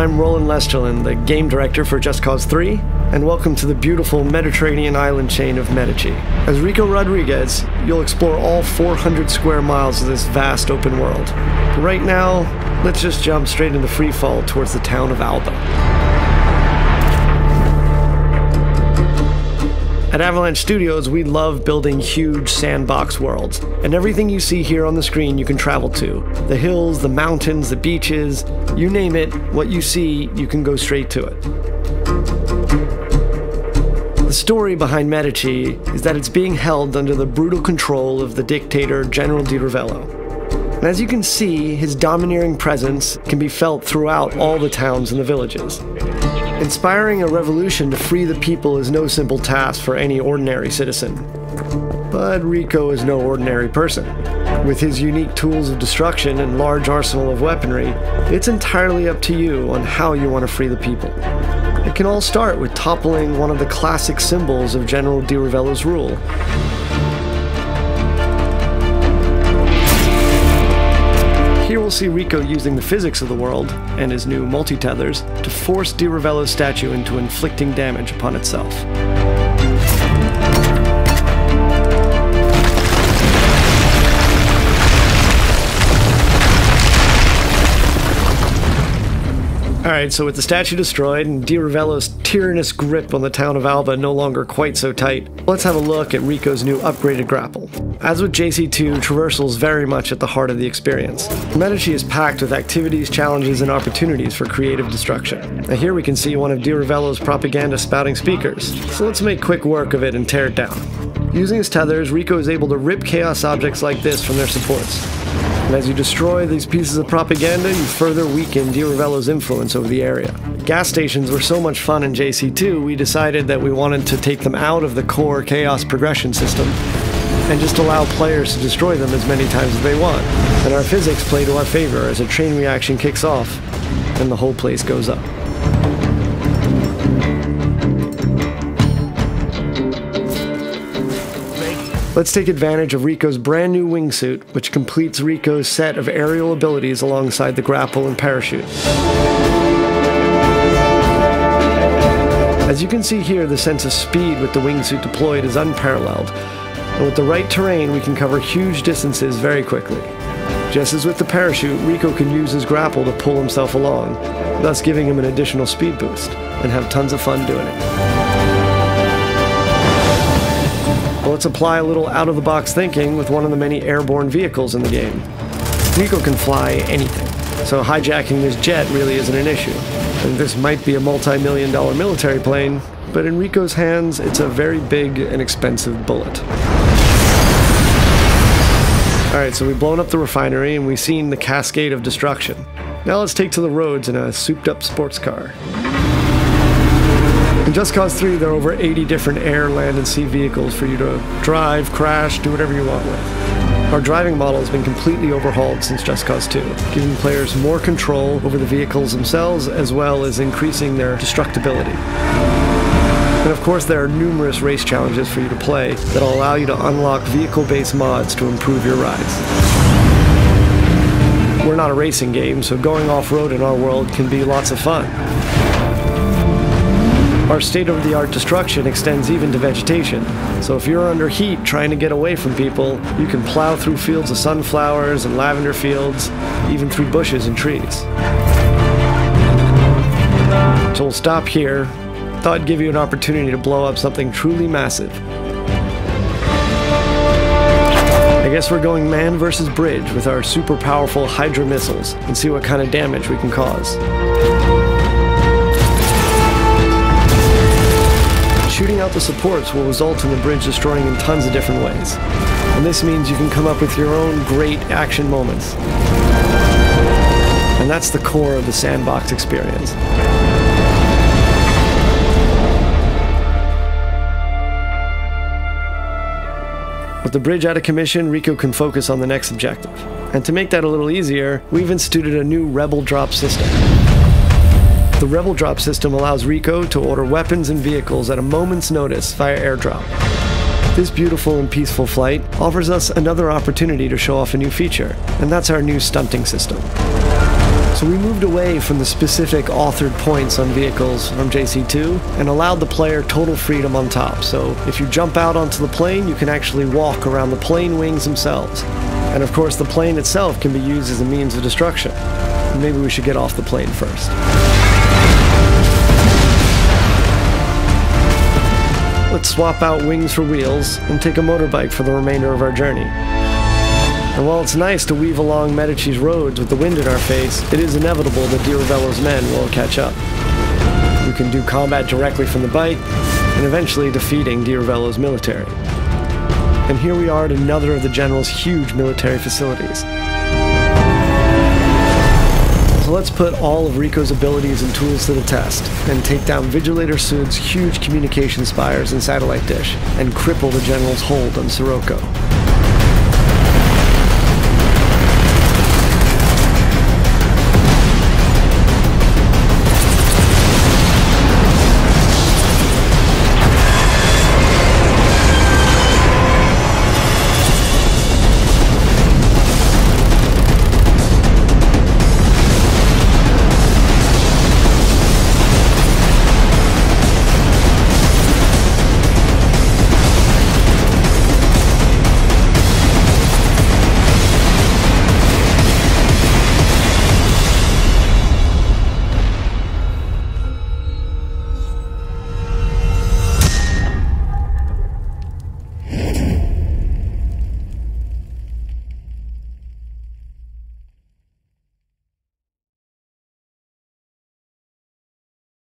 I'm Roland Lesterlin, the game director for Just Cause 3, and welcome to the beautiful Mediterranean island chain of Medici. As Rico Rodriguez, you'll explore all 400 square miles of this vast open world. But right now, let's just jump straight into free fall towards the town of Alba. At Avalanche Studios, we love building huge sandbox worlds, and everything you see here on the screen you can travel to. The hills, the mountains, the beaches, you name it, what you see, you can go straight to it. The story behind Medici is that it's being held under the brutal control of the dictator General Di Ravello. And as you can see, his domineering presence can be felt throughout all the towns and the villages. Inspiring a revolution to free the people is no simple task for any ordinary citizen. But Rico is no ordinary person. With his unique tools of destruction and large arsenal of weaponry, it's entirely up to you on how you want to free the people. It can all start with toppling one of the classic symbols of General Di Ravello's rule. Here we'll see Rico using the physics of the world, and his new multi-tethers, to force Di Ravello's statue into inflicting damage upon itself. Alright, so with the statue destroyed and Di Ravello's tyrannous grip on the town of Alba no longer quite so tight, let's have a look at Rico's new upgraded grapple. As with JC2, traversal is very much at the heart of the experience. Medici is packed with activities, challenges, and opportunities for creative destruction. Now here we can see one of Di Ravello's propaganda spouting speakers, so let's make quick work of it and tear it down. Using his tethers, Rico is able to rip chaos objects like this from their supports. And as you destroy these pieces of propaganda, you further weaken Di Ravello's influence over the area. Gas stations were so much fun in JC2, we decided that we wanted to take them out of the core chaos progression system and just allow players to destroy them as many times as they want. And our physics play to our favor as a chain reaction kicks off and the whole place goes up. Let's take advantage of Rico's brand new wingsuit, which completes Rico's set of aerial abilities alongside the grapple and parachute. As you can see here, the sense of speed with the wingsuit deployed is unparalleled, and with the right terrain we can cover huge distances very quickly. Just as with the parachute, Rico can use his grapple to pull himself along, thus giving him an additional speed boost, and have tons of fun doing it. Let's apply a little out-of-the-box thinking with one of the many airborne vehicles in the game. Rico can fly anything, so hijacking this jet really isn't an issue. And this might be a multi-million-dollar military plane, but in Rico's hands, it's a very big and expensive bullet. Alright, so we've blown up the refinery and we've seen the cascade of destruction. Now let's take to the roads in a souped-up sports car. In Just Cause 3, there are over 80 different air, land, and sea vehicles for you to drive, crash, do whatever you want with. Our driving model has been completely overhauled since Just Cause 2, giving players more control over the vehicles themselves, as well as increasing their destructibility. And of course, there are numerous race challenges for you to play that will allow you to unlock vehicle-based mods to improve your rides. We're not a racing game, so going off-road in our world can be lots of fun. Our state-of-the-art destruction extends even to vegetation, so if you're under heat trying to get away from people, you can plow through fields of sunflowers and lavender fields, even through bushes and trees. So we'll stop here. Thought I'd give you an opportunity to blow up something truly massive. I guess we're going man versus bridge with our super powerful Hydra missiles and see what kind of damage we can cause. Shooting out the supports will result in the bridge destroying in tons of different ways. And this means you can come up with your own great action moments. And that's the core of the sandbox experience. With the bridge out of commission, Rico can focus on the next objective. And to make that a little easier, we've instituted a new Rebel Drop system. The Rebel Drop system allows Rico to order weapons and vehicles at a moment's notice via airdrop. This beautiful and peaceful flight offers us another opportunity to show off a new feature, and that's our new stunting system. So we moved away from the specific authored points on vehicles from JC2 and allowed the player total freedom on top. So if you jump out onto the plane, you can actually walk around the plane wings themselves. And of course, the plane itself can be used as a means of destruction. Maybe we should get off the plane first. Let's swap out wings for wheels and take a motorbike for the remainder of our journey. And while it's nice to weave along Medici's roads with the wind in our face, it is inevitable that Diravello's men will catch up. We can do combat directly from the bike, and eventually defeating Diravello's military. And here we are at another of the General's huge military facilities. So let's put all of Rico's abilities and tools to the test, and take down Vigilator Sud's huge communication spires and satellite dish, and cripple the General's hold on Sirocco.